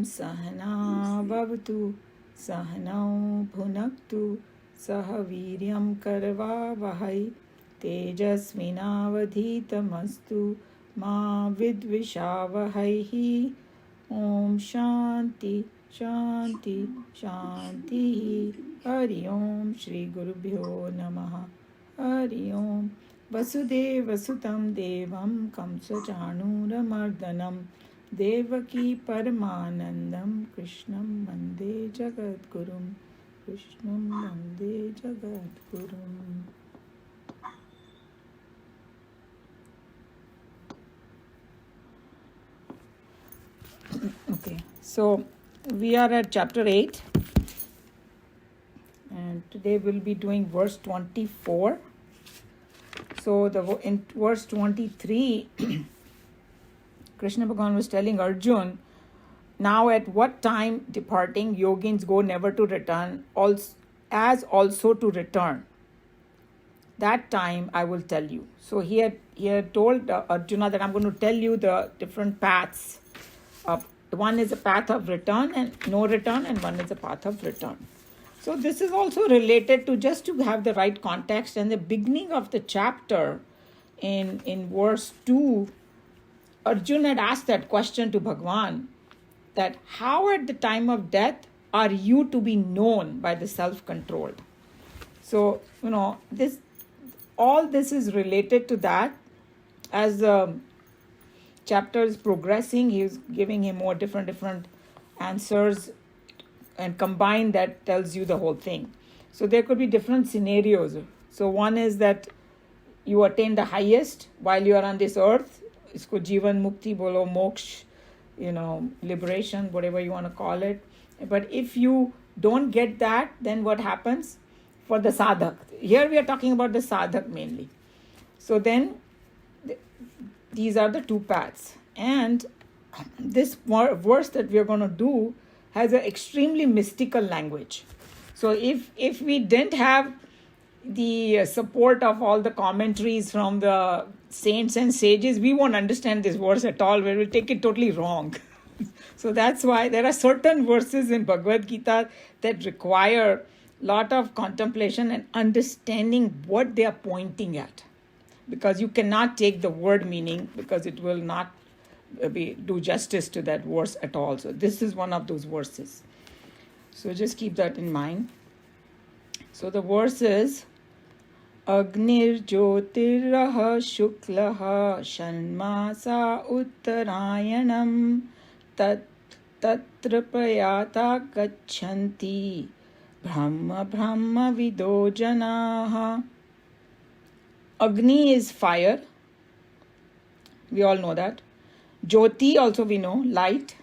Sahana Bhavatu Sahanau Bhunaktu Saha Viryam Karva Vahai Tejasvinavadhitamastu Ma Vidvishavahaihi. Om Shanti Shanti Shanti. Hari Om Shri Gurubhyo Namaha. Hari Om. Vasudeva Sutam Devam Kamsa Chanuramardanam Devaki Paramanandam Krishnam Vande Jagadgurum. Krishnam Vande Jagadgurum. Okay, so we are at chapter 8 and today we'll be doing verse 24. So in verse 23, Krishna Bhagavan was telling Arjun, now at what time departing yogins go never to return, as also to return. That time I will tell you. So he had told Arjuna that I'm going to tell you the different paths. One is a path of return and no return, and one is a path of return. So this is also related to, just to have the right context, and the beginning of the chapter in verse 2, Arjuna had asked that question to Bhagwan, that how at the time of death are you to be known by the self-controlled? So, all this is related to that. As the chapter is progressing, he is giving him more different answers, and combined that tells you the whole thing. So there could be different scenarios. So one is that you attain the highest while you are on this earth. Isko jivan mukti bolo, moksha, liberation, whatever you want to call it. But if you don't get that, then what happens for the sadhak? Here we are talking about the sadhak mainly. So then these are the two paths. And this verse that we are going to do has an extremely mystical language. So if we didn't have the support of all the commentaries from the saints and sages, we won't understand this verse at all. We will take it totally wrong. So that's why there are certain verses in Bhagavad Gita that require a lot of contemplation and understanding what they are pointing at. Because you cannot take the word meaning, because it will not do justice to that verse at all. So this is one of those verses. So just keep that in mind. So the verse is Agnir Jyotirah Shuklaha Shanmasa Uttarayanam Tatra Prayata Gachanti Brahma Vido Janaha. Agni is fire. We all know that. Jyoti also we know, light.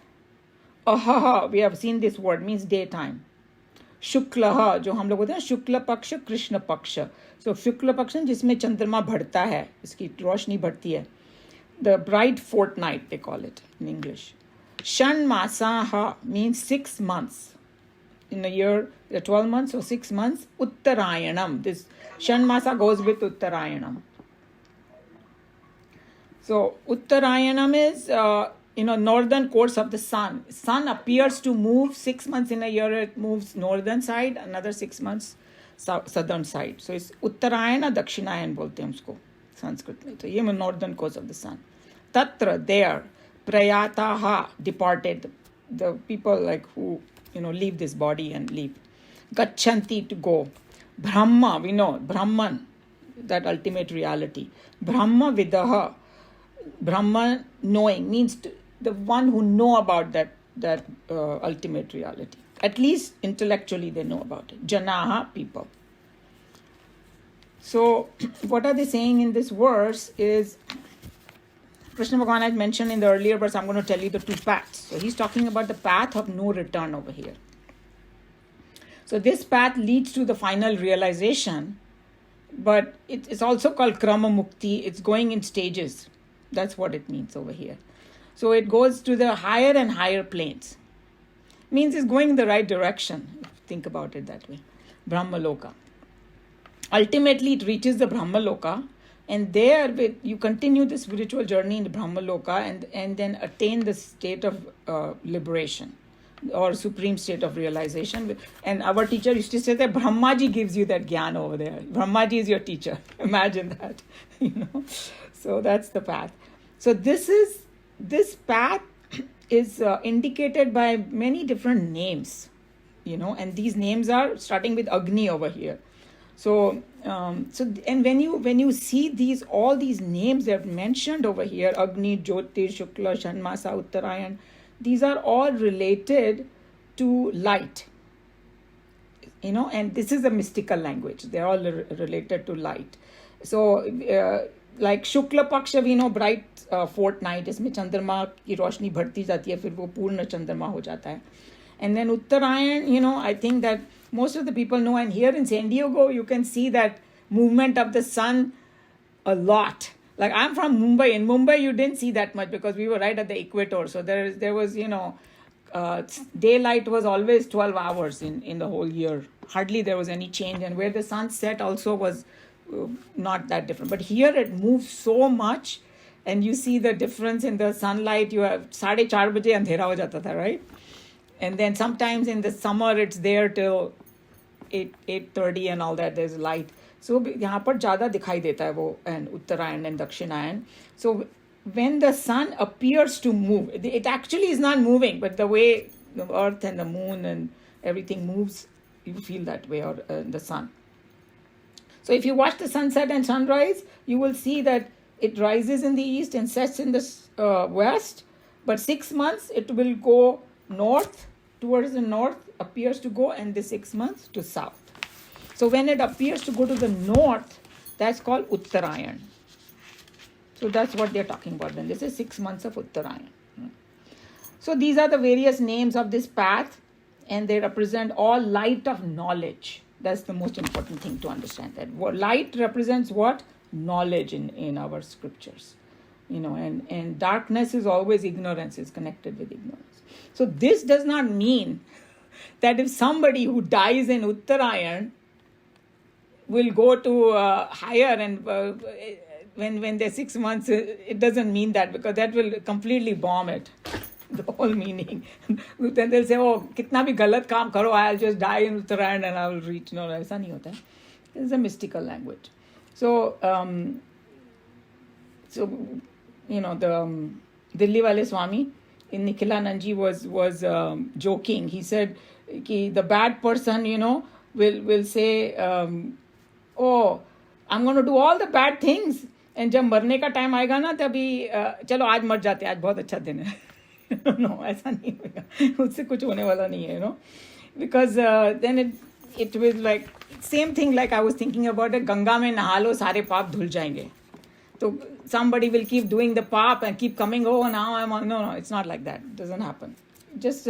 Ahaha, we have seen this word, means daytime. Shuklaha, जो हम लोग बोलते हैं शुक्ल पक्ष कृष्ण पक्ष. So शुक्ल पक्ष जिसमें चंद्रमा बढ़ता है, इसकी रोशनी बढ़ती है. The bright fortnight they call it in English. Shan masaha means 6 months. In a year, there are 12 months, so 6 months. Uttarayanam, this Shan masa goes with Uttarayanam. So Uttarayanam is, northern course of the sun. Sun appears to move 6 months in a year. It moves northern side, another 6 months southern side. So it's Uttarayana, Dakshinayan bolte hain usko Sanskrit mein. So ye northern course of the sun. Tatra, there. Prayataha, departed. The people like who, leave this body and leave. Gachanti, to go. Brahma, we know, Brahman, that ultimate reality. Brahma vidaha. Brahman, knowing, means the one who know about that ultimate reality. At least intellectually they know about it. Janaha, people. So what are they saying in this verse is, Krishna Bhagavan had mentioned in the earlier verse, I'm going to tell you the two paths. So he's talking about the path of no return over here. So this path leads to the final realization, but it's also called Krama Mukti. It's going in stages. That's what it means over here. So it goes to the higher and higher planes. Means it's going in the right direction, if you think about it that way. Brahma Loka. Ultimately, it reaches the Brahma Loka, and there you continue the spiritual journey in the Brahma Loka and then attain the state of liberation. or supreme state of realization. And our teacher used to say that Brahmaji gives you that gyan over there. Brahmaji is your teacher. Imagine that, So that's the path. So this path is indicated by many different names, and these names are starting with Agni over here. So and when you see all these names that are mentioned over here, Agni, Jyotir, Shukla, Shanmasa, Uttarayan, these are all related to light, and this is a mystical language. They're all related to light. So like Shukla Paksha, we know, bright fortnight, इसमें चंद्रमा की रोशनी बढ़ती जाती है, फिर वो पूर्ण चंद्रमा हो जाता है. And then Uttarayan, I think that most of the people know, and here in San Diego, you can see that movement of the sun a lot. Like I'm from Mumbai. In Mumbai, you didn't see that much because we were right at the equator. So there was, daylight was always 12 hours in the whole year. Hardly there was any change. And where the sun set also was not that different. But here it moves so much, and you see the difference in the sunlight. You have 4:30 baje andhera ho jata tha, right? And then sometimes in the summer, it's there till 8:30 and all that. There's light. So यहाँ पर ज़्यादा दिखाई देता है वो, and Uttarayan and Dakshinayan. So when the sun appears to move, it actually is not moving, but the way the earth and the moon and everything moves, you feel that way, or the sun. So if you watch the sunset and sunrise, you will see that it rises in the east and sets in the west. But 6 months, it will go north, towards the north, appears to go, and the 6 months to south. So when it appears to go to the north, that's called Uttarayan. So that's what they're talking about when this is 6 months of Uttarayan. So these are the various names of this path, and they represent all light of knowledge. That's the most important thing to understand, that light represents what? Knowledge in our scriptures. And darkness is always ignorance, is connected with ignorance. So this does not mean that if somebody who dies in Uttarayan will go to higher, and when they're 6 months, it doesn't mean that, because that will completely bomb it, the whole meaning. Then they'll say, oh, kitna bhi galat kaam karo, I'll just die in Uttarayan and I will reach. No, aisa nahi hota hai. It's a mystical language. So, the Dilli Wale Swami in Nikhilanandji was joking. He said, ki the bad person, will say, oh, I'm going to do all the bad things, and जब मरने का time आएगा ना, तभी चलो आज मर जाते हैं, आज बहुत अच्छा दिन है. No, ऐसा नहीं होगा, उससे कुछ होने वाला नहीं है, because then it will like same thing like I was thinking about it. Ganga में नहा लो, सारे पाप धुल जाएंगे. So somebody will keep doing the pap and keep coming, oh, now I'm on. No, it's not like that. It doesn't happen. Just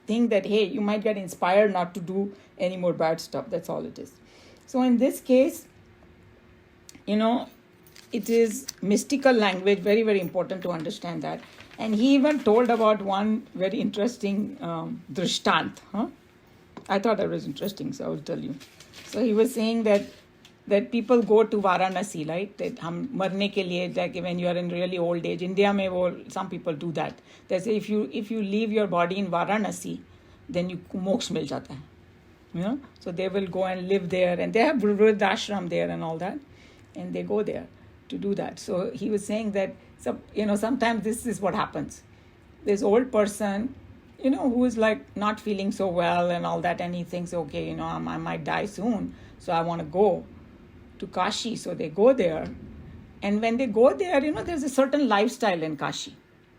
think that, hey, you might get inspired not to do any more bad stuff. That's all it is. So in this case, it is mystical language, very, very important to understand that. And he even told about one very interesting drishtant. I thought that was interesting, so I will tell you. So he was saying that people go to Varanasi, right? That हम मरने के लिए, like when you are in really old age. India में वो, some people do that. They say if you leave your body in Varanasi, then you moksha मिल जाता है. So they will go and live there, and they have Vridashram there and all that, and they go there to do that. So he was saying that sometimes this is what happens. This old person, who is like not feeling so well and all that, and he thinks, okay, I might die soon, so I want to go to Kashi. So they go there, and when they go there, there's a certain lifestyle in Kashi,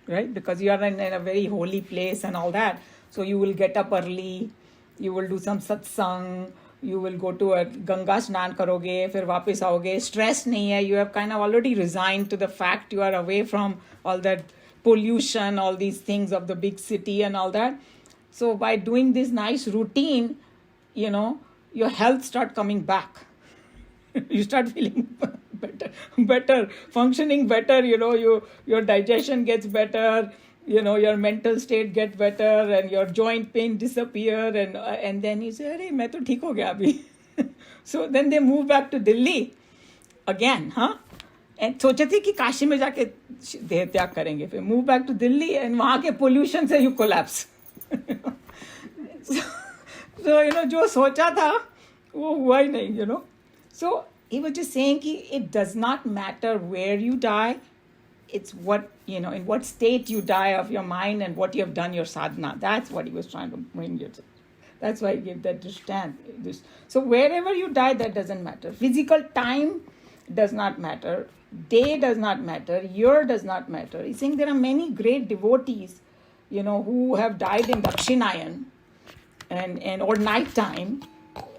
right? Because you are in a very holy place and all that. So you will get up early, you will do some satsang, you will go to a Ganga Snan karoge, फिर वापस आओगे. Stress नहीं है. You have kind of already resigned to the fact you are away from all that pollution, all these things of the big city and all that. So by doing this nice routine, your health start coming back. You start feeling better, functioning better. Your digestion gets better. Your mental state gets better, and your joint pain disappear, and then you say, "Arey, मैं तो ठीक हो गया अभी." So then they move back to Delhi again, And सोचे थे कि काशी में जाके देह त्याग करेंगे, फिर move back to Delhi, and वहाँ के pollution से you collapse. So जो सोचा था वो हुआ ही नहीं. So he was just saying कि it does not matter where you die. It's what, in what state you die of your mind and what you have done your sadhana. That's what he was trying to bring you to. That's why I gave that this. So wherever you die, that doesn't matter. Physical time does not matter. Day does not matter. Year does not matter. He's saying there are many great devotees, who have died in Dakshinayan and or night time,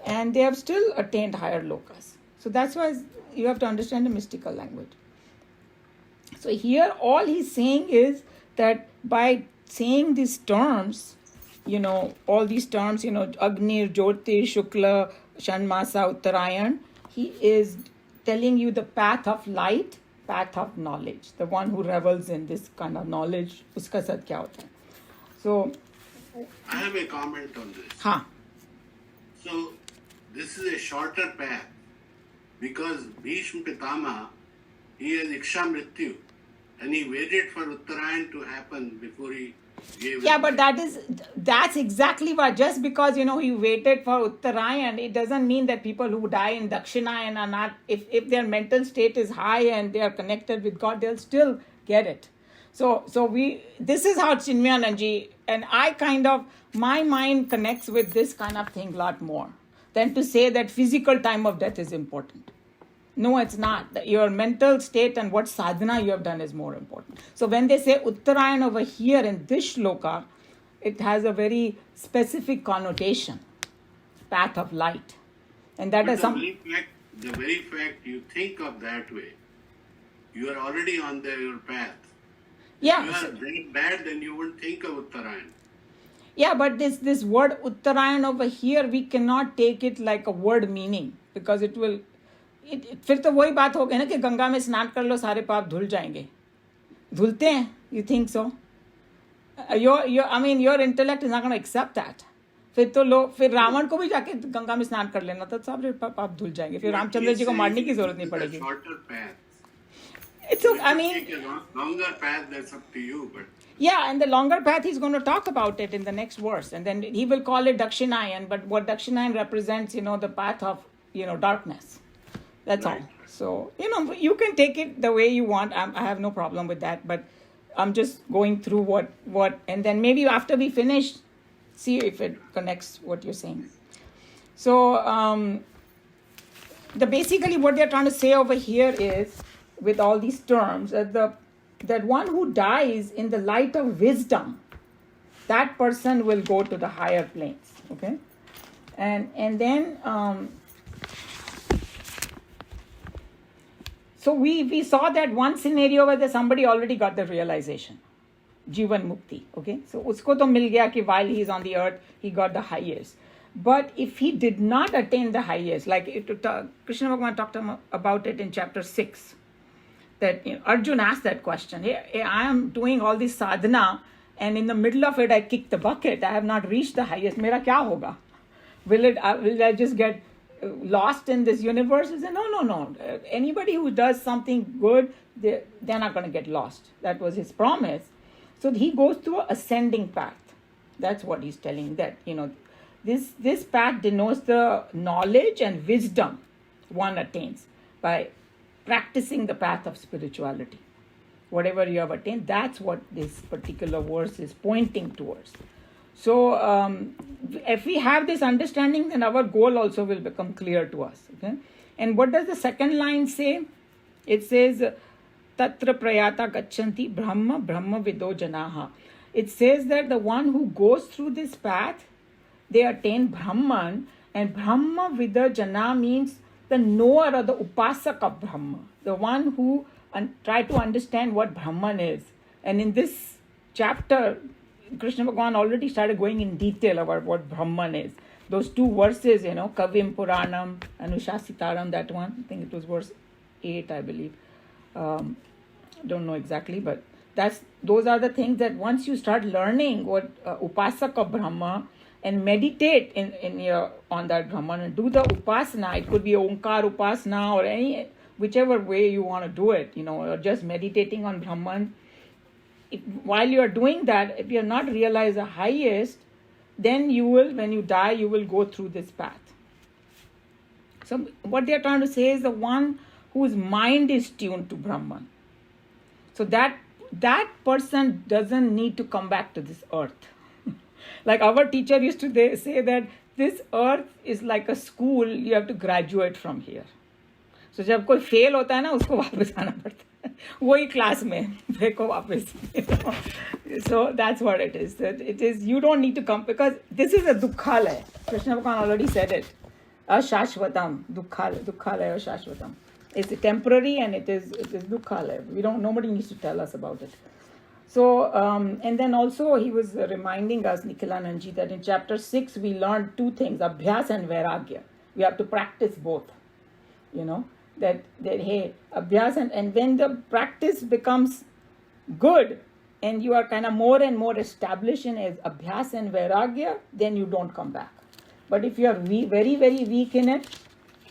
and they have still attained higher lokas. So that's why you have to understand the mystical language. So here all he's saying is that by saying these terms, all these terms, Agni, Jyoti, Shukla, Shanmasa, Uttarayan, he is telling you the path of light, path of knowledge. The one who revels in this kind of knowledge, uska sad kya hota hai. So I have a comment on this. Huh. So this is a shorter path because Bhishma Pitama, he has Iksha Mrityu and he waited for Uttarayan to happen before he gave Yeah, it. but that's exactly what. Just because he waited for Uttarayan, it doesn't mean that people who die in Dakshinayan are not. If their mental state is high and they are connected with God, they'll still get it. So this is how Chinmayananji and I my mind connects with this kind of thing a lot more than to say that physical time of death is important. No, it's not. Your mental state and what sadhana you have done is more important. So when they say Uttarayan over here in this shloka, it has a very specific connotation, path of light. And that is the very fact you think of that way, you are already on your path. Yeah. If you are very bad, then you wouldn't think of Uttarayan. Yeah, but this word Uttarayan over here, we cannot take it like a word meaning because it will... फिर तो वही बात हो गई ना कि गंगा में स्नान कर लो सारे पाप धुल जाएंगे. धुलते हैं? You think so? Your intellect is not going to accept that. फिर रावण को भी जाके गंगा में स्नान कर लेना तो सारे पाप धुल जाएंगे. फिर रामचंद्र जी को मारने की जरूरत नहीं पड़ेगी. It's okay. Take a longer path, that's up to you. But yeah, and the longer path he's going to talk about it in the next verse, and then he will call it Dakshinayan. But what Dakshinayan represents, the path of darkness. That's right. All. So, you can take it the way you want. I have no problem with that. But I'm just going through what, and then maybe after we finish, see if it connects what you're saying. So, basically what they're trying to say over here is, with all these terms, that one who dies in the light of wisdom, that person will go to the higher planes. Okay, and then. So we saw that one scenario where somebody already got the realization, Jivan Mukti. Okay, so usko to mil gaya ki while he is on the earth, he got the highest. But if he did not attain the highest, like Krishna Bhagavan talked about it in chapter 6, that Arjun asked that question. Hey, I am doing all this sadhana, and in the middle of it, I kicked the bucket. I have not reached the highest. Mera kya hoga? Will I just get lost in this universe? He said, no. Anybody who does something good, they're not going to get lost. That was his promise. So he goes through an ascending path. That's what he's telling, that, this path denotes the knowledge and wisdom one attains by practicing the path of spirituality. Whatever you have attained, that's what this particular verse is pointing towards. So if we have this understanding, then our goal also will become clear to us. Okay? And what does the second line say? It says, Tatra prayata gachanti brahma vido janaha. It says that the one who goes through this path, they attain Brahman, and Brahma vida jana means the knower or the upasak of Brahma, the one who try to understand what Brahman is. And in this chapter, Krishna Bhagavan already started going in detail about what Brahman is. Those two verses, Kavim Puranam, Anushasitaram, that one, I think it was verse 8, I believe. Don't know exactly, but those are the things that once you start learning what Upasak of Brahma and meditate on that Brahman and do the Upasana, it could be Omkar Upasana or whichever way you want to do it, or just meditating on Brahman. While you are doing that, if you are not realized the highest, then you will, when you die, you will go through this path. So what they are trying to say is the one whose mind is tuned to Brahman. So that person doesn't need to come back to this earth. Like our teacher used to say that this earth is like a school, you have to graduate from here. So जब कोई fail होता है ना, उसको वापस आना पड़ता है वही क्लास में फेंको वापस. So that's what it is. That it is, you don't need to come, because this is a dukhalaya. Krishna Bhagavan already said it. Ashashvatam, dukhalaya ashashvatam. It's temporary and it is dukhalaya. Nobody needs to tell us about it. So, and then also he was reminding us, Nikhilanandji, that in chapter 6 we learned two things, Abhyas and Vairagya. We have to practice both. That hey, Abhyas and when the practice becomes good and you are kind of more and more established in as Abhyas and Vairagya, then you don't come back. But if you are very, very weak in it,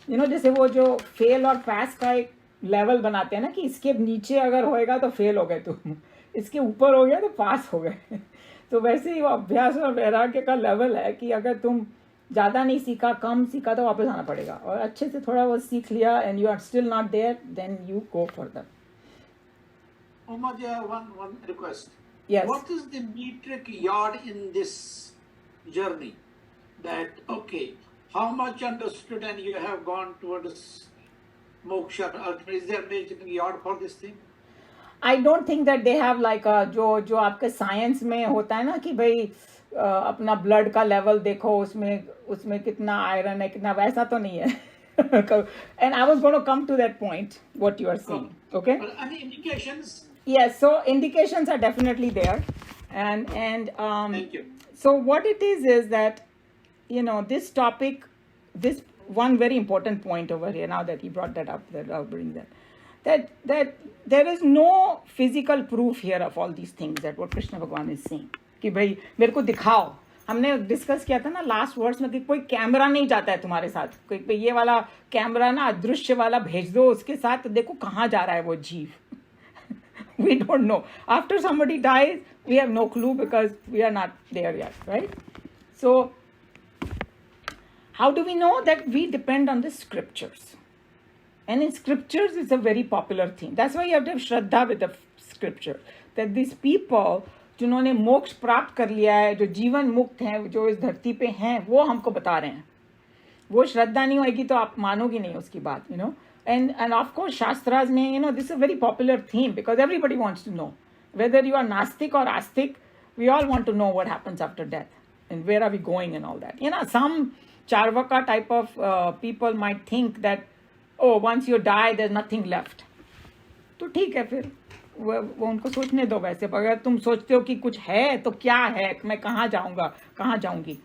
जैसे वो जो fail और पास का एक level बनाते हैं ना, कि इसके नीचे अगर होएगा तो फेल हो गए तुम, इसके ऊपर हो गया तो पास हो गए. तो वैसे ही वो अभ्यास और वैराग्य का लेवल है कि अगर तुम ज़्यादा नहीं सीखा, कम सीखा, तो वापस आना पड़ेगा, और अच्छे से थोड़ा वो सीख लिया and you are still not there, then you go further. Umaja, one request. Yes. What is the metric yard in this journey? That, okay, how much understood and you have gone towards moksha? Is there a metric yard for this thing? I don't think that they have like a जो आपके science में होता है ना कि भाई अपना blood का लेवल देखो, उसमें कितना आयरन है, कितना, वैसा तो नहीं है. And I was going to come to that point, what you are saying. Okay? But any indications? Yes, so indications are definitely there. And Thank you. So what it is that, this topic, this one very important point over here, now that he brought that up, that I'll bring that there is no physical proof here of all these things, that what Krishna Bhagavan is saying. कि भाई मेरे को दिखाओ. हमने discuss किया था ना last words में कि कोई कैमरा नहीं जाता है तुम्हारे साथ, कोई ये वाला कैमरा ना अदृश्य वाला भेज दो उसके साथ, तो देखो कहाँ जा रहा है वो जीव. We don't know. After somebody dies, we have no clue because we are not there yet, right? So how do we know that? We depend on the scriptures. And in scriptures, it's a very popular thing. That's why you have to have Shraddha with the scripture. That these people, जिन्होंने मोक्ष प्राप्त कर लिया है, जो जीवन मुक्त हैं, जो इस धरती पे हैं, वो हमको बता रहे हैं. वो श्रद्धा नहीं होगी तो आप मानोगी नहीं उसकी बात, And of course, Shastras में, this is a very popular theme because everybody wants to know. Whether you are Nastik or Astik, we all want to know what happens after death and where are we going and all that. Some Charvaka type of people might think that, oh, once you die, there's nothing left. तो ठीक है फिर वो उनको सोचने दो. वैसे अगर तुम सोचते हो कि कुछ है तो क्या है, मैं कहाँ जाऊँगा, कहाँ जाऊँगी.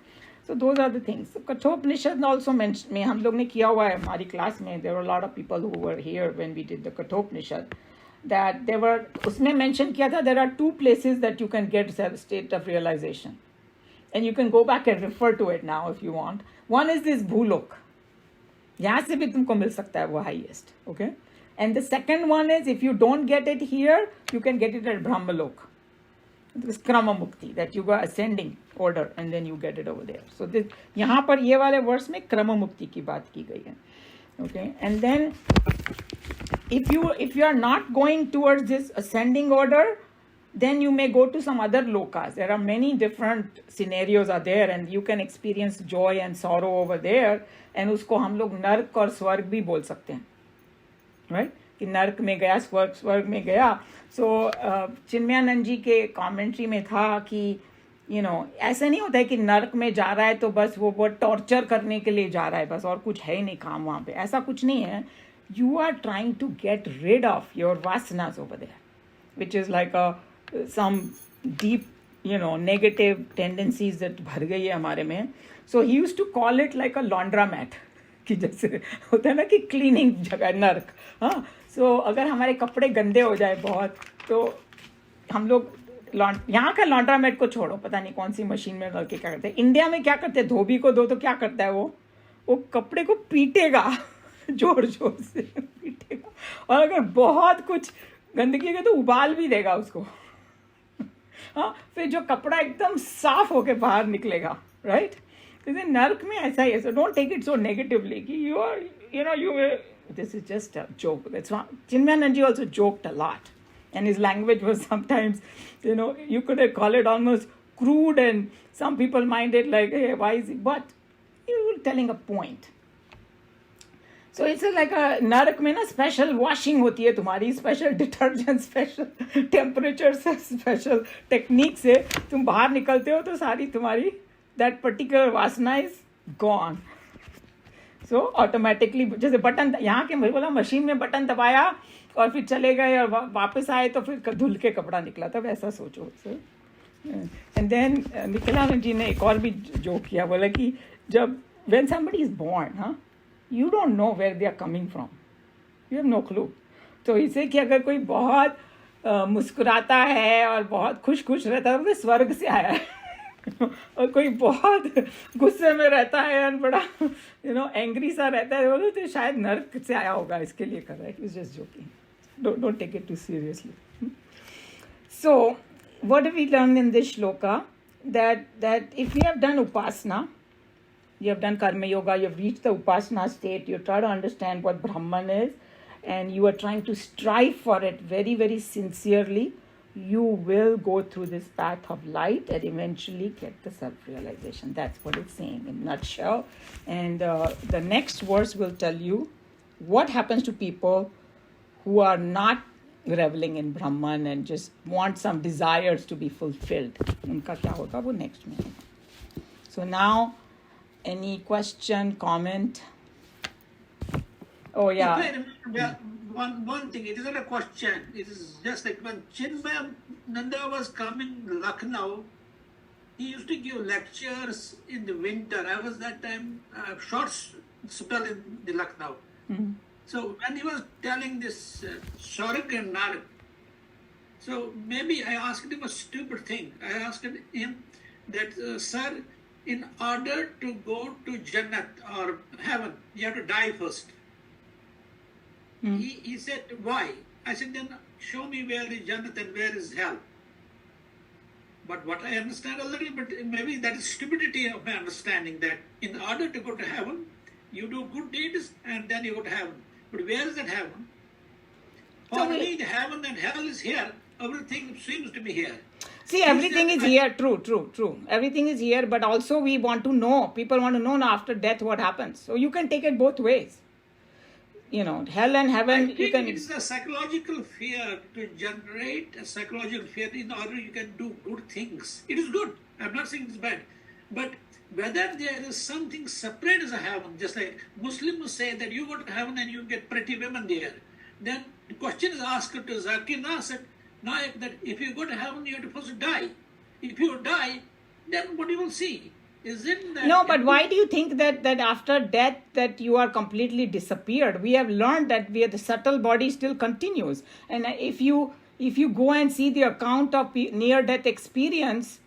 So those are the things. So Kathopanishad also mentioned, में हम लोग ने किया हुआ है हमारी क्लास में. There were a lot of people who were here when we did the Kathopanishad. That there were, उसमें mention किया था, there are two places that you can get state of realization. And you can go back and refer to it now if you want. One is this Bhulok. यहाँ से भी तुमको मिल सकता है वो highest. Okay? And the second one is, if you don't get it here, you can get it at Brahmalok. This Krama Mukti, that you go ascending order and then you get it over there. So this, यहाँ पर ये वाले वर्ष में Krama Mukti की बात की गई है. Okay? And then if you are not going towards this ascending order, then you may go to some other lokas. There are many different scenarios are there and you can experience joy and sorrow over there. And उसको हम लोग नर्क और स्वर्ग भी बोल सकते हैं. Right? कि नर्क में गया, स्वर्ग में गया. So चिन्मयानंद जी के कमेंट्री में था कि ऐसा नहीं होता है कि नर्क में जा रहा है तो बस वो टॉर्चर करने के लिए जा रहा है बस, और कुछ है ही नहीं काम वहाँ पे. ऐसा कुछ नहीं है. You are trying to get rid of your vasanas over there, which is like some deep negative tendencies that भर गई है हमारे में. So he used to call it like a laundromat. कि जैसे होता है ना कि क्लीनिंग जगह नर्क. हाँ, सो अगर हमारे कपड़े गंदे हो जाए बहुत, तो हम लोग यहाँ का लॉन्ड्रामेट को छोड़ो, पता नहीं कौन सी मशीन में लड़के क्या करते हैं. इंडिया में क्या करते हैं, धोबी को दो तो क्या करता है वो कपड़े को पीटेगा, जोर जोर से पीटेगा, और अगर बहुत कुछ गंदगी है तो उबाल भी देगा उसको. हाँ, फिर जो कपड़ा एकदम साफ होके बाहर निकलेगा, right? Because in नर्क में ऐसा ही है. So don't take it so negatively. कि you are, you will. This is just a joke. That's why Chinmayananji also joked a lot, and his language was sometimes, you could call it almost crude, and some people mind it like, hey, why is he? But he was telling a point. So it's like a नरक में ना special washing होती है तुम्हारी, special detergent, special temperature से, special technique से तुम बाहर निकलते हो तो सारी तुम्हारी दैट पर्टिकुलर वासना इज गॉन. सो ऑटोमेटिकली जैसे बटन यहाँ के बोला मशीन में बटन दबाया और फिर चले गए और वापस आए तो फिर धुल के कपड़ा निकला था, वैसा सोचो. एंड देन निखिलानंद जी ने एक और भी जो किया, बोला कि जब when somebody is born, you don't know where they are coming from. You have no clue. तो इसे कि अगर कोई बहुत मुस्कुराता है और बहुत खुश रहता है तो स्वर्ग से आया है. और कोई बहुत गुस्से में रहता है और बड़ा एंग्री सा रहता है तो शायद नर्क से आया होगा, इसके लिए कर रहा है. It's just joking. Don't take it too seriously. So what do we learn in this shloka? That if we have done upasana, you have done karma yoga, you have reached the upasana state, you try to understand what Brahman is, and you are trying to strive for it very, very sincerely, you will go through this path of light and eventually get the self-realization. That's what it's saying in a nutshell. And the next verse will tell you what happens to people who are not reveling in Brahman and just want some desires to be fulfilled. Unka kya hoga, wo next mein hoga. So now, any question, comment? Oh, yeah. One thing, it isn't a question. It is just like when Chinmayananda was coming to Lucknow, he used to give lectures in the winter. I was that time short spell in the Lucknow. Mm-hmm. So when he was telling this Sharik and Narak, so maybe I asked him a stupid thing. I asked him that, sir, in order to go to Jannat or heaven, you have to die first. He said, why? I said, then show me where is Jannat and where is hell. But what I understand a little bit, maybe that is stupidity of my understanding, that in order to go to heaven, you do good deeds and then you go to heaven. But where is that heaven? For me, the heaven and hell is here. Everything seems to be here. See, everything is here. True. Everything is here, but also we want to know. People want to know now after death what happens. So you can take it both ways. Hell and heaven, you can... It's a psychological fear to generate a psychological fear in order you can do good things. It is good. I'm not saying it's bad. But whether there is something separate as a heaven, just like Muslims say that you go to heaven and you get pretty women there, then the question is asked to Zakir Nasir, Nayak, that if you go to heaven, you are supposed to die. If you die, then what you will see? Isn't that... No, but why do you think that after death that you are completely disappeared? We have learned that the subtle body still continues. And if you go and see the account of near-death experience,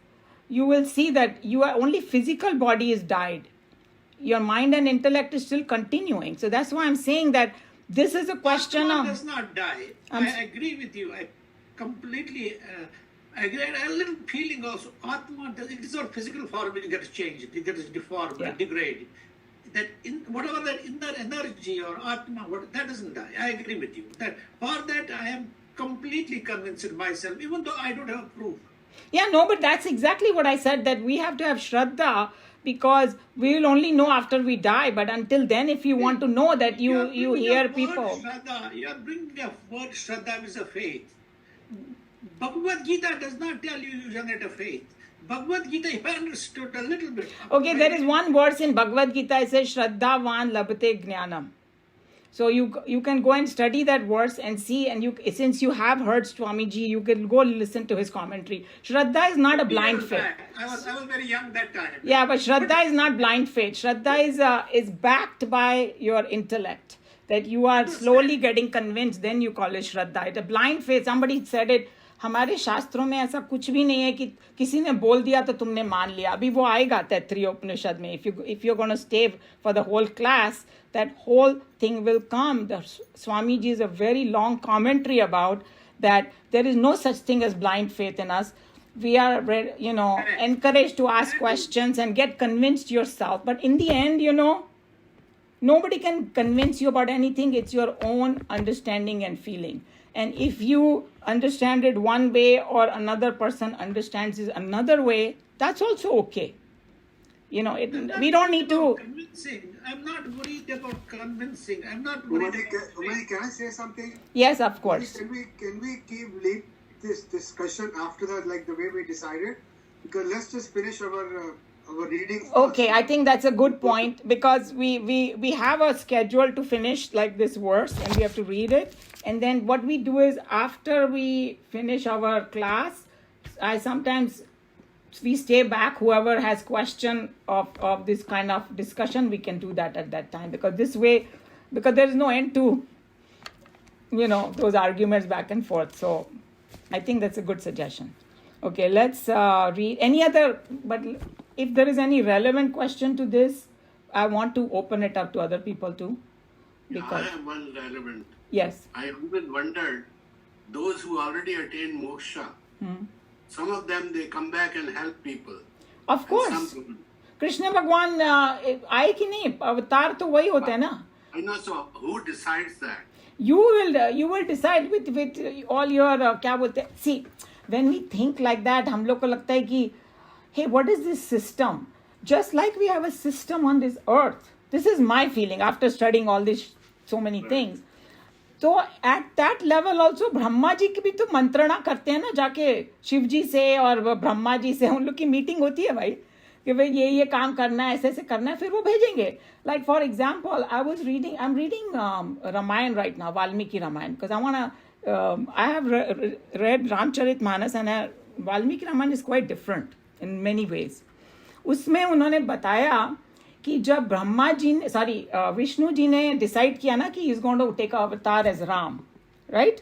you will see that only physical body is died. Your mind and intellect is still continuing. So that's why I'm saying that this is a question Atma of... does not die. I agree with you. I completely... I get a little feeling also, Atma, it is not physical form, it gets changed, it gets deformed, degraded. That whatever that inner energy or Atma, that doesn't die. I agree with you. That for that I am completely convinced myself, even though I don't have proof. Yeah, no, but that's exactly what I said, that we have to have Shraddha, because we will only know after we die. But until then, if you want to know that you hear people... Shraddha, you are bringing a word Shraddha is a faith. Bhagavad Gita does not tell you generate a faith. Bhagavad Gita, if I understood a little bit. Okay, there is one verse in Bhagavad Gita, it says, Shraddhavan labhate jnanam. So you can go and study that verse and see, and since you have heard Swamiji, you can go listen to his commentary. Shraddha is not a blind faith. I was very young that time. Yeah, but Shraddha is not blind faith. Shraddha is backed by your intellect. That you are slowly getting convinced, then you call it Shraddha. It's a blind faith. Somebody said it. हमारे शास्त्रों में ऐसा कुछ भी नहीं है कि किसी ने बोल दिया तो तुमने मान लिया. अभी वो आएगा तैत्तरीय उपनिषद में. If you're going to stay for the whole class, that whole thing will come. The Swamiji is a very long commentary about that there is no such thing as blind faith in us. we are, encouraged to ask questions and get convinced yourself. But in the end, nobody can convince you about anything. It's your own understanding and feeling. And if you understand it one way or another person understands it another way, that's also okay. We don't need to. Convincing. I'm not worried about convincing. I'm not worried. Umay, can I say something? Yes, of course. Can we leave this discussion after that, like the way we decided? Because let's just finish our reading first. Okay, I think that's a good point, because we have a schedule to finish like this verse, and we have to read it. And then what we do is, after we finish our class, we stay back. Whoever has question of this kind of discussion, we can do that at that time, because there is no end to those arguments back and forth. So I think that's a good suggestion. Okay, let's read any other. But if there is any relevant question to this, I want to open it up to other people too. I have one relevant. Yes. I even wondered, those who already attained moksha, some of them, they come back and help people. Of course. Krishna भगवान आए कि नहीं, अवतार तो वही होते हैं ना. I know. So who decides that? You will decide with all your क्या बोलते हैं. See, when we think like that, हम लोग को लगता है कि, hey, what is this system? Just like we have a system on this earth. This is my feeling after studying all this, so many things. तो at that level also, Brahma ji की भी तो मंत्रणा करते हैं ना, जाके शिव जी से और ब्रह्मा जी से उन लोग की मीटिंग होती है भाई, कि भाई ये काम करना है, ऐसे ऐसे करना है, फिर वो भेजेंगे. Like for example, I'm reading Ramayana right now, Valmiki Ramayana, because I have read Ramcharitmanas, and Valmiki Ramayana is quite different in many ways. उसमें उन्होंने बताया कि जब विष्णु जी ने डिसाइड किया ना कि is going to take avatar as Ram, right?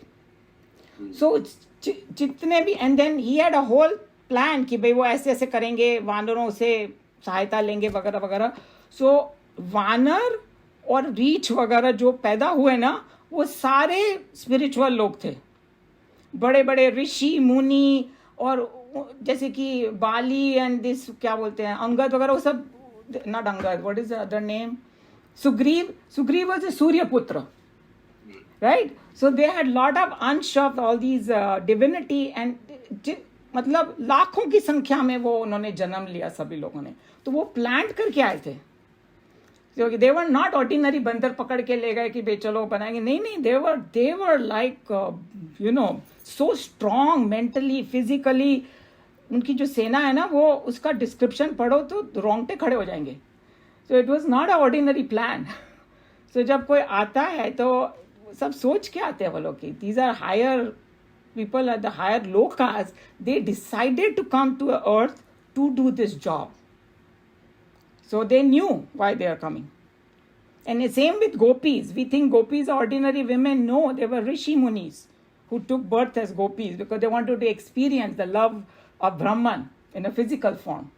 So जितने भी, and then he had a whole plan कि भाई वो ऐसे ऐसे करेंगे, वानरों से सहायता लेंगे वगैरह वगैरह. सो वानर और रीछ वगैरह जो पैदा हुए ना, वो सारे स्पिरिचुअल लोग थे, बड़े बड़े ऋषि मुनि, और जैसे कि बाली एंड दिस क्या बोलते हैं, अंगद वगैरह, वो सब, not Angad, what is the other name? Sugriv was a Suryaputra, right? So they had lot of अंश of all these divinity, and मतलब लाखों की संख्या में वो उन्होंने जन्म लिया सभी लोगों ने. तो वो प्लांट करके आए थे. So they were not ordinary बंदर पकड़ के ले गए कि भाई चलो बनाएंगे. नहीं, they were like so strong mentally, physically. उनकी जो सेना है ना, वो उसका डिस्क्रिप्शन पढ़ो तो रोंगटे खड़े हो जाएंगे. So it was not a ordinary plan. So जब कोई आता है तो सब सोच के आते हैं वो लोग कि these are higher people, are the higher low caste, they decided to come to earth to do this job. So they knew why they are coming. And same with gopis. We think gopis are ordinary women. No, they were rishi munis who took birth as gopis because they wanted to experience the love of Brahman in a physical form.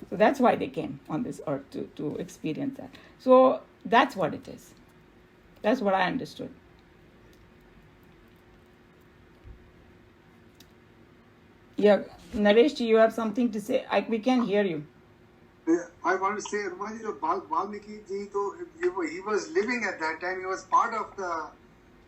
So that's why they came on this earth, to experience that. So that's what it is. That's what I understood. Yeah, Naresh, you have something to say? We can hear you. I want to say, Valmiki ji, he was living at that time. He was part of the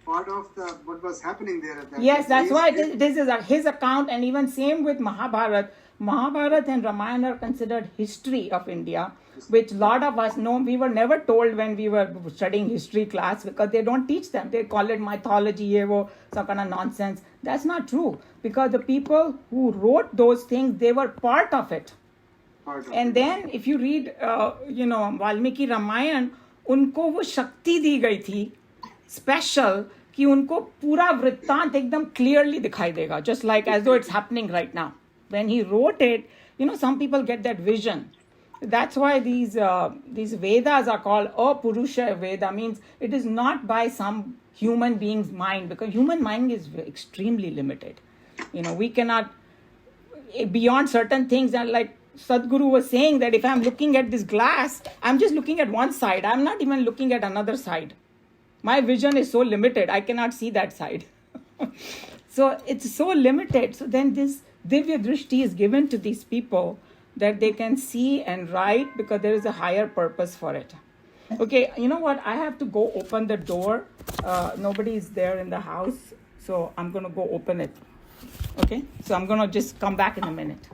what was happening there at that time. Yes, that's why this is his account, and even same with Mahabharata. Mahabharata and Ramayana are considered history of India, which a lot of us know. We were never told when we were studying history class, because they don't teach them. They call it mythology, some kind of nonsense. That's not true, because the people who wrote those things, they were part of it. And then if you read, Valmiki Ramayana, उनको वो शक्ति दी गई थी special कि उनको पूरा वृत्तांत एकदम क्लियरली दिखाई देगा, just like as though it's happening right now. When he wrote it, some people get that vision. That's why these Vedas are called Apurusha Veda, means it is not by some human being's mind, because human mind is extremely limited. We cannot, beyond certain things, and like Sadhguru was saying that if I'm looking at this glass, I'm just looking at one side. I'm not even looking at another side. My vision is so limited, I cannot see that side. So it's so limited. So then this Divya Drishti is given to these people that they can see and write because there is a higher purpose for it. Okay, you know what? I have to go open the door. Nobody is there in the house. So I'm going to go open it. Okay, so I'm going to just come back in a minute.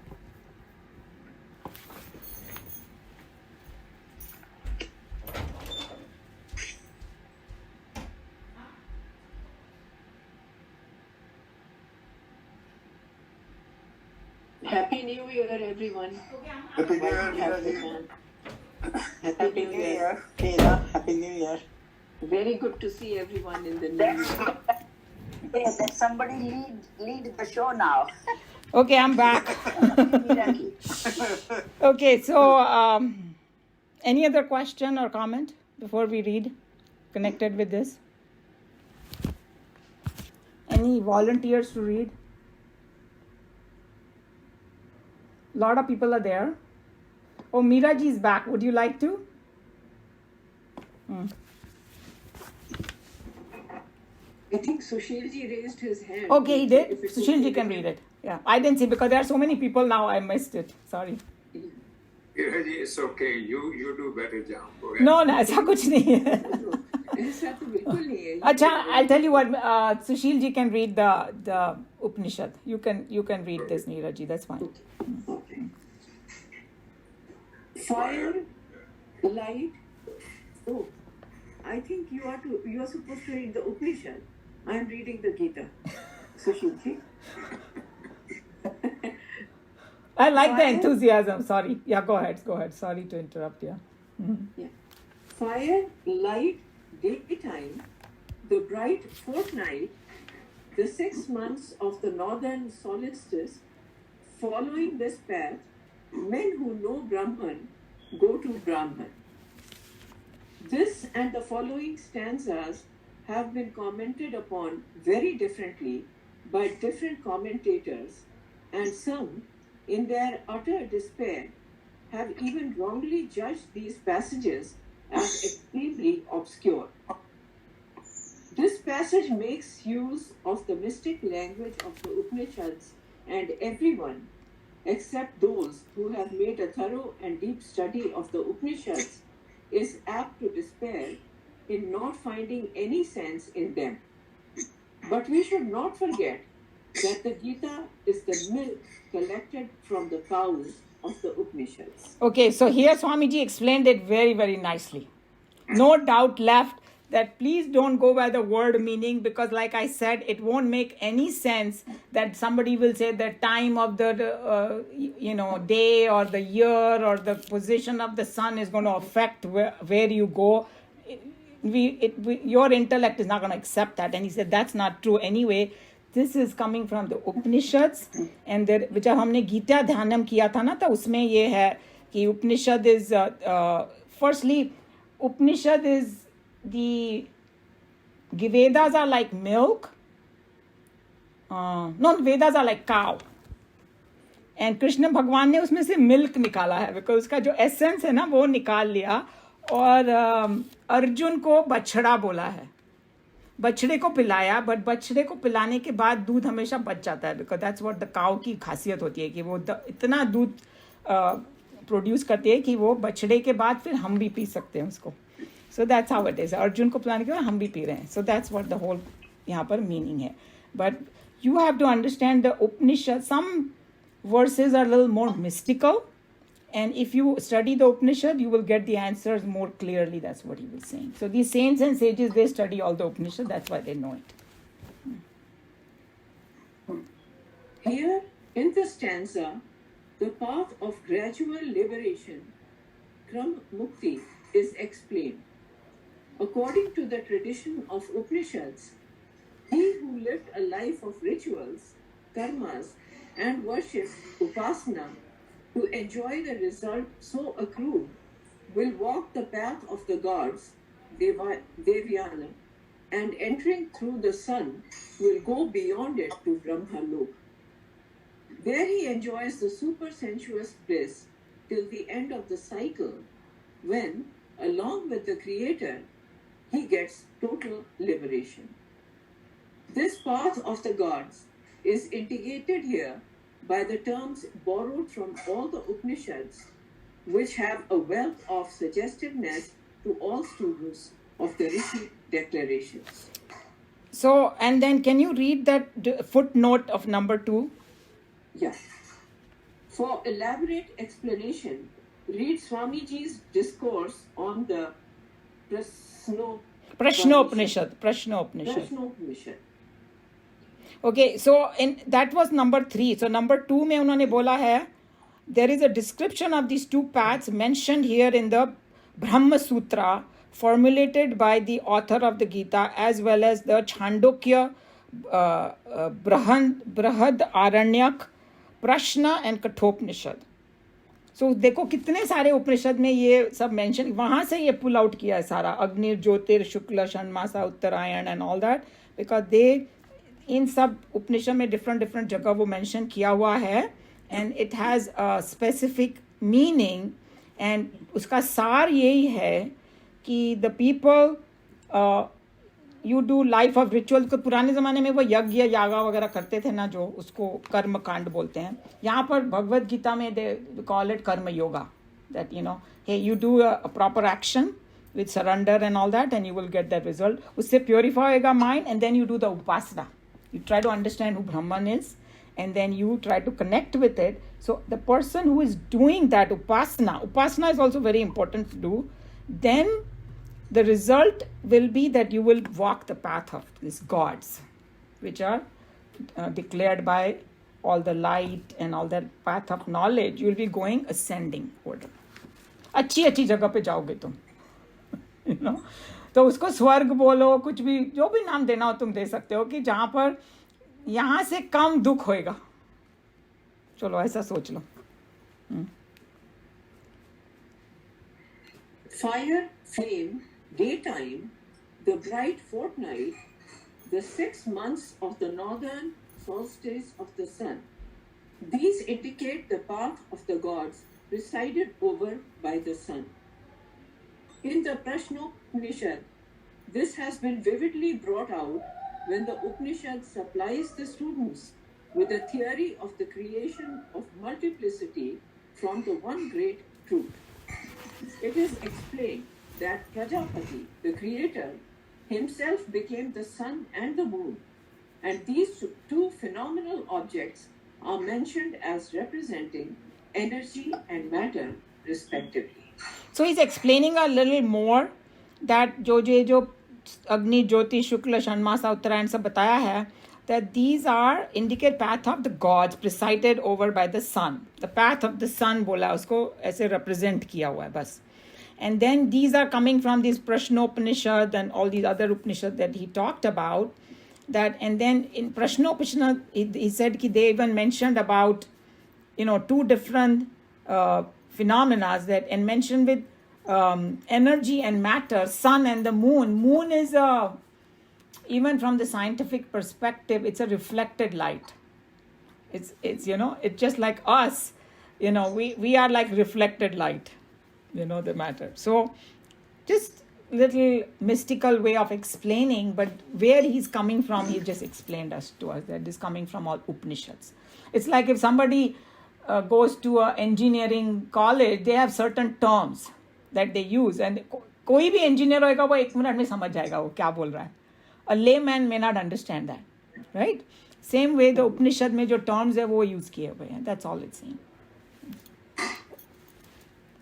Happy New Year, everyone. Happy New Year, Geeta. Happy New Year. Geeta, Happy New Year. Very good to see everyone in the new year. Yes, let somebody lead the show now. Okay, I'm back. Okay, so any other question or comment before we read connected with this? Any volunteers to read? A lot of people are there. Oh, Meeraji is back. Would you like to? I think Sushilji raised his hand. Okay, he did. If it's Sushilji okay can with read you. it. Yeah, I didn't see because there are so many people now. I missed it. Sorry. Geetaji, it's okay. You do better job. Go ahead. No, ऐसा कुछ नहीं है. ऐसा तो बिल्कुल नहीं है. अच्छा, I'll tell you what. Sushil ji can read the Upanishad. You can read this, Neeraji. That's fine. Okay. Fire, light. Oh, I think you are supposed to read the Upanishad. I am reading the Geeta. Sushilji. I like the Fire. enthusiasm. Sorry. Yeah, go ahead. Sorry to interrupt. Yeah. Yeah. Fire, light, daytime, the bright fortnight, the 6 months of the northern solstice. Following this path, men who know Brahman go to Brahman. This and the following stanzas have been commented upon very differently by different commentators, and some, in their utter despair, have even wrongly judged these passages as extremely obscure. This passage makes use of the mystic language of the Upanishads, and everyone, except those who have made a thorough and deep study of the Upanishads, is apt to despair in not finding any sense in them. But we should not forget that the Gita is the milk collected from the cows of the Upanishads. Okay, so here Swamiji explained it very, very nicely. No doubt left that please don't go by the word meaning because like I said, it won't make any sense that somebody will say the time of the day or the year or the position of the sun is going to affect where you go. Your intellect is not going to accept that. And he said that's not true anyway. This is coming from the Upanishads, and there, which हमने गीता ध्यानम किया था ना, तो उसमें ये है कि Upanishad is firstly Upanishad is the Vedas are like milk. No, Vedas are like cow. And Krishna भगवान ने उसमें से milk निकाला है because उसका जो essence है ना वो निकाल लिया और अर्जुन को बछड़ा बोला है. बछड़े को पिलाया बट बछड़े को पिलाने के बाद दूध हमेशा बच जाता है because that's what the cow की खासियत होती है कि वो इतना दूध प्रोड्यूस करती है कि वो बछड़े के बाद फिर हम भी पी सकते हैं उसको. So that's how it is. Arjun को पिलाने के बाद हम भी पी रहे हैं. So that's what the whole यहाँ पर मीनिंग है. But you have to understand the Upanishad. Some verses are little more mystical. And if you study the Upanishad, you will get the answers more clearly. That's what he was saying. So these saints and sages, they study all the Upanishad. That's why they know it. Here, in the stanza, the path of gradual liberation, Kram Mukti, is explained. According to the tradition of Upanishads, he who lived a life of rituals, karmas, and worship, upasana, to enjoy the result so accrued, will walk the path of the gods, Devyana, and entering through the sun, will go beyond it to Brahmalok. There he enjoys the supersensuous bliss till the end of the cycle, when, along with the Creator, he gets total liberation. This path of the gods is indicated here by the terms borrowed from all the Upanishads, which have a wealth of suggestiveness to all students of the Rishi declarations. So, and then can you read that footnote of number 2? Yeah. For elaborate explanation, read Swamiji's discourse on the Prashnopanishad. Okay, so that was number 3. So number 2 में उन्होंने बोला है, there is a description of these two paths mentioned here in the Brahma Sutra, formulated by the author of the Geeta as well as the Chandogya, Brahad Aranyak, Prashna and Kathopanishad. So देखो कितने सारे उपनिषद में ये सब mention, वहाँ से ये pull out किया है सारा, अग्नि ज्योतिर शुक्ल षण्मासा उत्तरायण and all that, because they इन सब उपनिषद में डिफरेंट जगह वो मेंशन किया हुआ है and it has a specific meaning. And उसका सार यही है कि the people you do life of ritual. तो पुराने ज़माने में वो यज्ञ यागा वगैरह करते थे ना, जो उसको कर्म कांड बोलते हैं. यहाँ पर भगवद गीता में दे call it karma yoga, that you know hey you do a proper action with surrender and all that and you will get that result. उससे प्योरीफाई होगा mind and then you do the upasana. You try to understand who Brahman is and then you try to connect with it. So the person who is doing that upasana is also very important to do. Then the result will be that you will walk the path of these gods, which are declared by all the light and all that path of knowledge. You will be going ascending order. अच्छी जगह पे जाओगे तुम, you know. तो उसको स्वर्ग बोलो, कुछ भी, जो भी नाम देना हो तुम दे सकते हो, कि जहाँ पर यहाँ से कम दुख होएगा. चलो ऐसा सोच लो. Fire, flame, daytime, the bright fortnight, the 6 months of the northern solstice of the sun. These indicate the path of the gods presided over by the sun. In the Prashnopanishad, this has been vividly brought out when the Upanishad supplies the students with a theory of the creation of multiplicity from the one great truth. It is explained that Prajapati, the creator, himself became the sun and the moon, and these two phenomenal objects are mentioned as representing energy and matter, respectively. So he's explaining a little more that जो अग्नि ज्योति शुक्ल षण्मासा उत्तरायण सब बताया है, that these are indicate path of the gods presided over by the sun. The path of the sun बोला, उसको ऐसे represent किया हुआ है बस. And then these are coming from these Prashnopanishad and all these other Upanishad that he talked about. That, and then in Prashnopanishad he said कि they even mentioned about, you know, two different phenomena that, and mentioned with energy and matter, sun and the moon. Moon is even from the scientific perspective, it's a reflected light. It's you know, it's just like us, you know, we are like reflected light, you know, the matter. So just little mystical way of explaining, but where he's coming from, he just explained to us that this is coming from all Upanishads. It's like if somebody goes to an engineering college, they have certain terms that they use, and कोई भी engineer होएगा वो 1 minute में समझ जाएगा वो क्या बोल रहा है. A layman may not understand that, right? Same way the Upanishad में जो terms है वो use किए हुए हैं. That's all it's saying.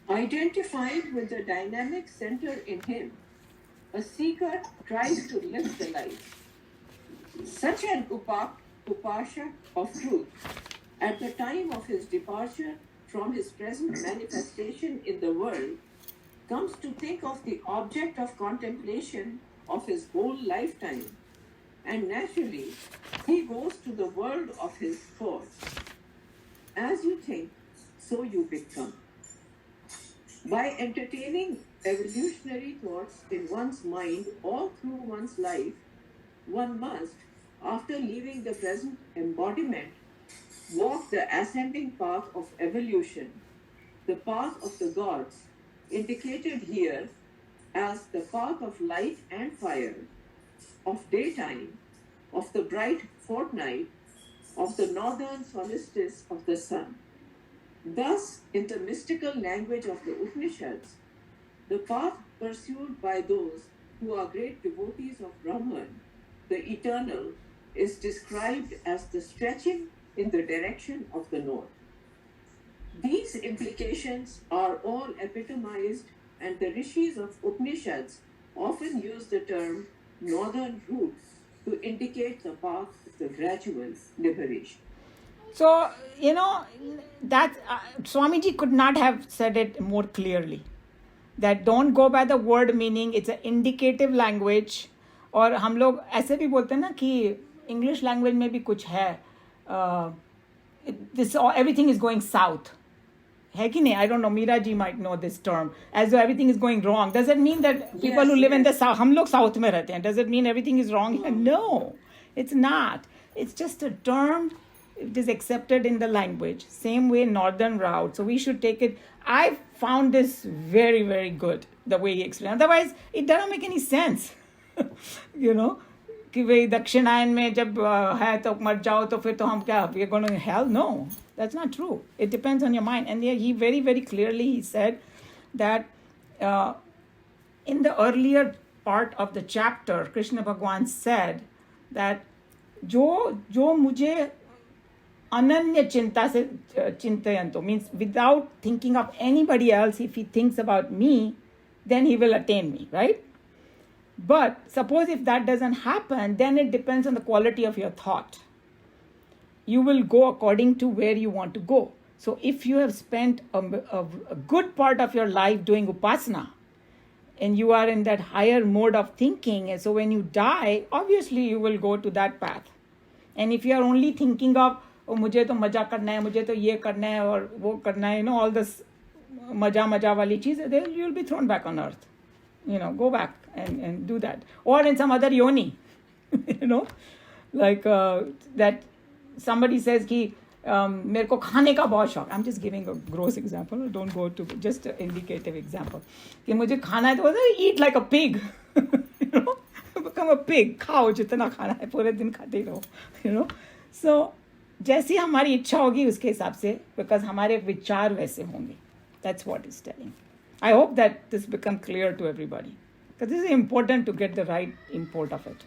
Identified with the dynamic center in him, a seeker tries to lift the light. Such an upashak of truth, at the time of his departure from his present manifestation in the world, comes to think of the object of contemplation of his whole lifetime, and naturally he goes to the world of his thoughts. As you think, so you become. By entertaining evolutionary thoughts in one's mind all through one's life, one must, after leaving the present embodiment, walk the ascending path of evolution, the path of the gods, indicated here as the path of light and fire, of daytime, of the bright fortnight, of the northern solstice of the sun. Thus, in the mystical language of the Upanishads, the path pursued by those who are great devotees of Brahman, the eternal, is described as the stretching in the direction of the north. These implications are all epitomized, and the rishis of Upanishads often use the term northern route to indicate the path of the gradual liberation. So, that Swamiji could not have said it more clearly. That don't go by the word meaning, it's an indicative language. और हम लोग ऐसे भी बोलते हैं ना कि English language में भी कुछ है, this everything is going south. है कि नहीं? I don't know, Meera ji might know this term, as though everything is going wrong. Does it mean that people who live in the south, हम लोग south में रहते हैं, does it mean everything is wrong? No, it's not. It's just a term. It is accepted in the language. Same way northern route. So we should take it. I found this very, very good, the way he explained. Otherwise, it doesn't make any sense. कि भाई दक्षिणायन में जब है तो मर जाओ तो फिर तो हम क्या, we're going to hell? No, that's not true. It depends on your mind. And he very, very clearly he said that in the earlier part of the chapter, Krishna Bhagwan said that जो मुझे ananya chinta se chintayanto, means without thinking of anybody else, if he thinks about me, then he will attain me, right? But suppose if that doesn't happen, then it depends on the quality of your thought. You will go according to where you want to go. So if you have spent a good part of your life doing upasana, and you are in that higher mode of thinking, and so when you die, obviously you will go to that path. And if you are only thinking of, oh, मुझे तो मजा करना है, मुझे तो ये करना है और वो करना है, all this मजा वाली चीज़, then you will be thrown back on earth. Go back and do that. Or in some other yoni, like that somebody says कि मेरे को खाने का बहुत शौक. I'm just giving a gross example. Don't go to just an indicative example. कि मुझे खाना है तो eat like a pig. Become a pig. खाओ जितना खाना है, पूरे दिन खाते ही रहो. So जैसी हमारी इच्छा होगी उसके हिसाब से, because हमारे विचार वैसे होंगे. That's what he's telling. I hope that this becomes clear to everybody, because this is important to get the right import of it.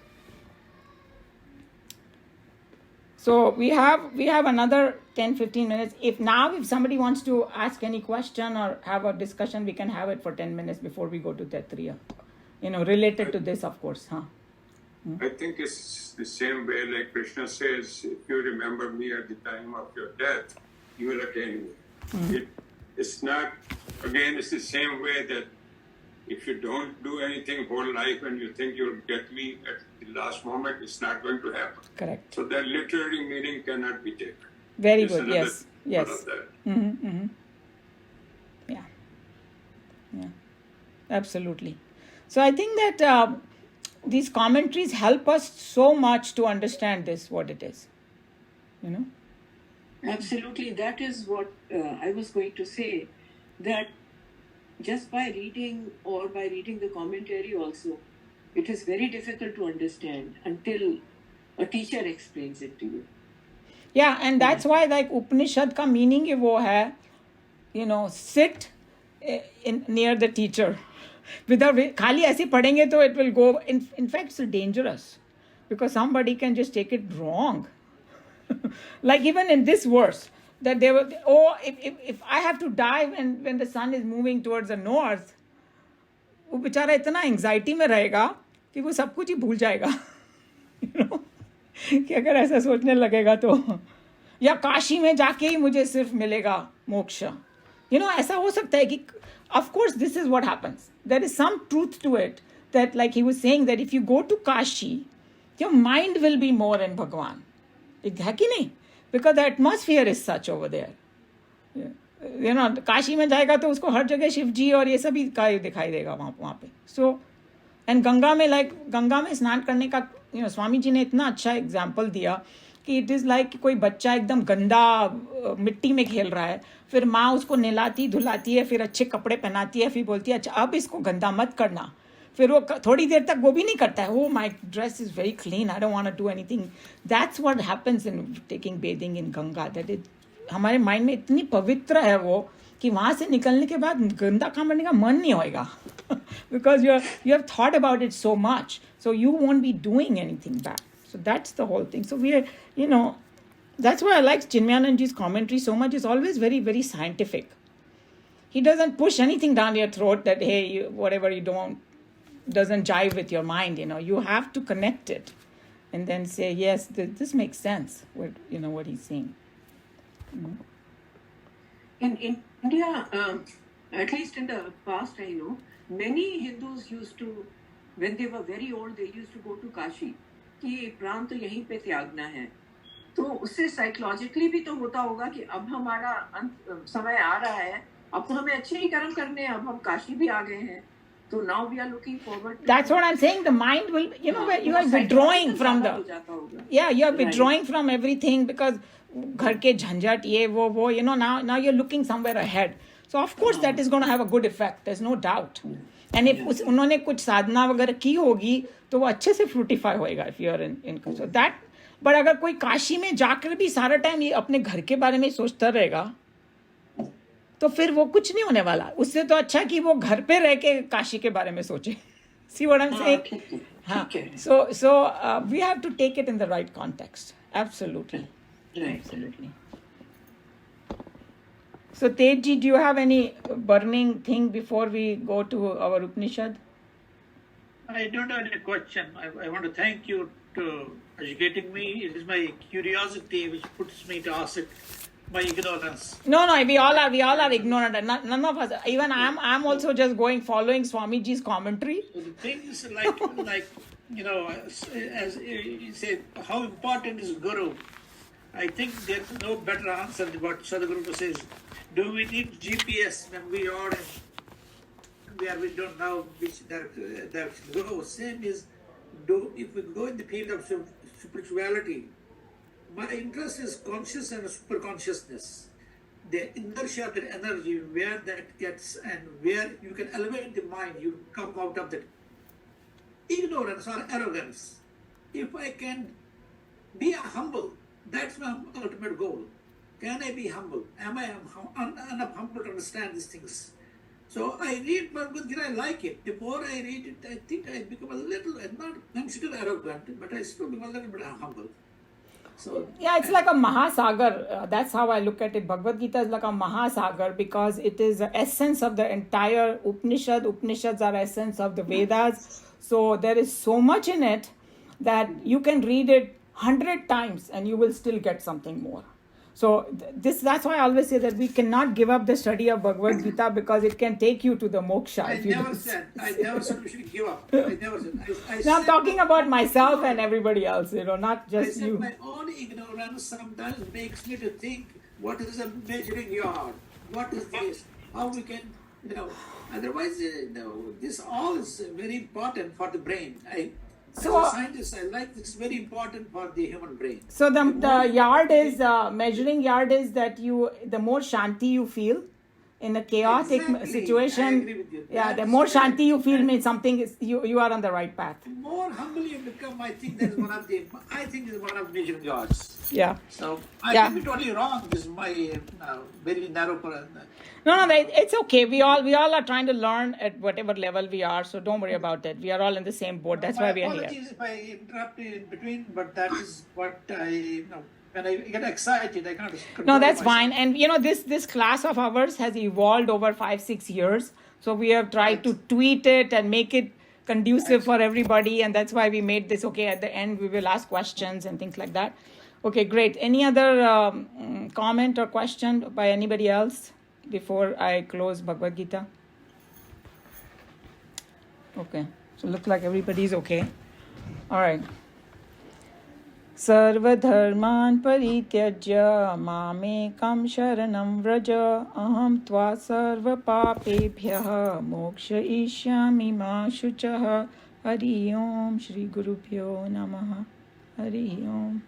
So we have another 10-15 minutes. If somebody wants to ask any question or have a discussion, we can have it for 10 minutes before we go to Tetriya. Related to this, of course. I think it's the same way like Krishna says, if you remember me at the time of your death, you will attain me. It's not, again, it's the same way that if you don't do anything whole life and you think you'll get me at the last moment, it's not going to happen. Correct. So that literary meaning cannot be taken. Very good. Yes. Yeah. Absolutely. So I think that these commentaries help us so much to understand this, what it is. Absolutely. That is what I was going to say, that just by reading or by reading the commentary also, it is very difficult to understand until a teacher explains it to you. Yeah, and that's why like Upanishad ka meaning ही वो है, sit near the teacher. Without खाली ऐसे पढ़ेंगे तो it will go, in fact it's dangerous, because somebody can just take it wrong. Like even in this verse, that they were, if I have to die when the sun is moving towards the north, वो बेचारा इतना anxiety में रहेगा कि वो सब कुछ ही भूल जाएगा. कि अगर ऐसा सोचने लगेगा तो, या काशी में जाके ही मुझे सिर्फ मिलेगा मोक्ष. ऐसा हो सकता है कि, of course this is what happens. There is some truth to it, that like he was saying that if you go to Kashi, your mind will be more in Bhagwan. है कि नहीं? Because the atmosphere is such over there. Kashi में जाएगा तो उसको हर जगह शिव जी और ये सभी का दिखाई देगा वहाँ पे. So, and गंगा में स्नान करने का, स्वामी जी ने इतना अच्छा एग्जाम्पल दिया कि इट इज़ लाइक कोई बच्चा एकदम गंदा मिट्टी में खेल रहा है, फिर माँ उसको नहलाती धुलाती है, फिर अच्छे कपड़े पहनाती है, फिर बोलती है अच्छा अब इसको गंदा मत करना, फिर वो थोड़ी देर तक वो भी नहीं करता है, oh my dress is very clean, I don't want to do anything. That's what happens in taking bathing in Ganga, that it हमारे माइंड में इतनी पवित्र है वो कि वहाँ से निकलने के बाद गंदा काम करने का मन नहीं होएगा because you have thought about it so much, so you won't be doing anything bad. So that's the whole thing. So we are, you know, that's why I like Chinmayananji's commentary so much. It's always very, very scientific. He doesn't push anything down your throat that, hey, whatever you don't, doesn't jive with your mind, you know. You have to connect it and then say, yes, this makes sense with, you know, what he's saying. Mm-hmm. In India, at least in the past, I know, many Hindus used to, when they were very old, they used to go to Kashi. कि प्राण तो यहीं पे त्यागना है, तो उससे psychologically भी तो होता होगा कि अब हमारा समय आ रहा है, अब तो हमें अच्छे ही कर्म करने हैं, अब हम काशी भी आ गए हैं, तो now we are looking forward to, that's what I'm saying, the mind will, you know, you are withdrawing from the, yeah, you are withdrawing from everything because घर के झंझट ये वो, you know, now you're looking somewhere ahead, so of course that is going to have a good effect, there's no doubt. And if उन्होंने कुछ साधना वगैरह की होगी तो वो अच्छे से फ्रूटिफाई होएगा if you are in so that. But अगर कोई काशी में जाकर भी सारा टाइम ये अपने घर के बारे में सोचता रहेगा तो फिर वो कुछ नहीं होने वाला, उससे तो अच्छा कि वो घर पे रह के काशी के बारे में सोचे. See what I'm saying? हाँ. So we have to take it in the right context. Absolutely. Absolutely. So Tejji, do you have any burning thing before we go to our Upanishad? I don't have any question. I want to thank you to educating me. It is my curiosity which puts me to ask my ignorance. No, we all are ignorant. None of us. Even I'm also just following Swamiji's commentary. So the things like you know, as you say, how important is Guru? I think there's no better answer than what Sadhguru says. Do we need GPS when we are where we don't know which direction to go? Same is, if we go in the field of spirituality, my interest is conscious and superconsciousness. The inertia, the energy, where that gets and where you can elevate the mind, you come out of that ignorance or arrogance. If I can be humble, that's my ultimate goal. Can I be humble? Am I enough humble to understand these things? So I read Bhagavad Gita, I like it. The more I read it, I think I become a little, I'm still arrogant, but I still become a little bit humble. So yeah, it's like a Mahasagar. That's how I look at it. Bhagavad Gita is like a Mahasagar because it is the essence of the entire Upanishad. Upanishads are essence of the Vedas. So there is so much in it that you can read it 100 times and you will still get something more. So that's why I always say that we cannot give up the study of Bhagavad Gita because it can take you to the moksha. I never said we should give up. I never said. Now I'm talking about myself and everybody else, you know, not just you. My own ignorance sometimes makes me to think, what is a measuring yard? What is this? How we can, you know, otherwise, this all is very important for the brain. As a scientist, I like this is very important for the human brain. So the yard is, measuring yard is that the more shanti you feel in a chaotic situation. I agree with you. Yeah, the more shanti you feel means something is, you are on the right path. The more humble you become, I think that is one of the measuring yards. Yeah. So I can be totally wrong. This is my very narrow. No, it's okay. We all are trying to learn at whatever level we are. So don't worry about it. We are all in the same boat. That's why we are here. Apologies if I interrupt you in between, but that is what when I get excited, I can't control No, that's myself. fine. And you know, this class of ours has evolved over 5-6 years. So we have tried to tweet it and make it conducive for everybody. And that's why we made this. Okay, at the end, we will ask questions and things like that. Okay, great. Any other comment or question by anybody else before I close Bhagavad Gita? Okay, so looks like everybody's okay. All right. सर्वधर्मान् परित्यज्य मामेकं शरणं व्रज अहं त्वा सर्वपापेभ्यः मोक्षयिष्यामि मा शुचः हरि ओम श्री गुरुभ्यो नमः हरि ओम.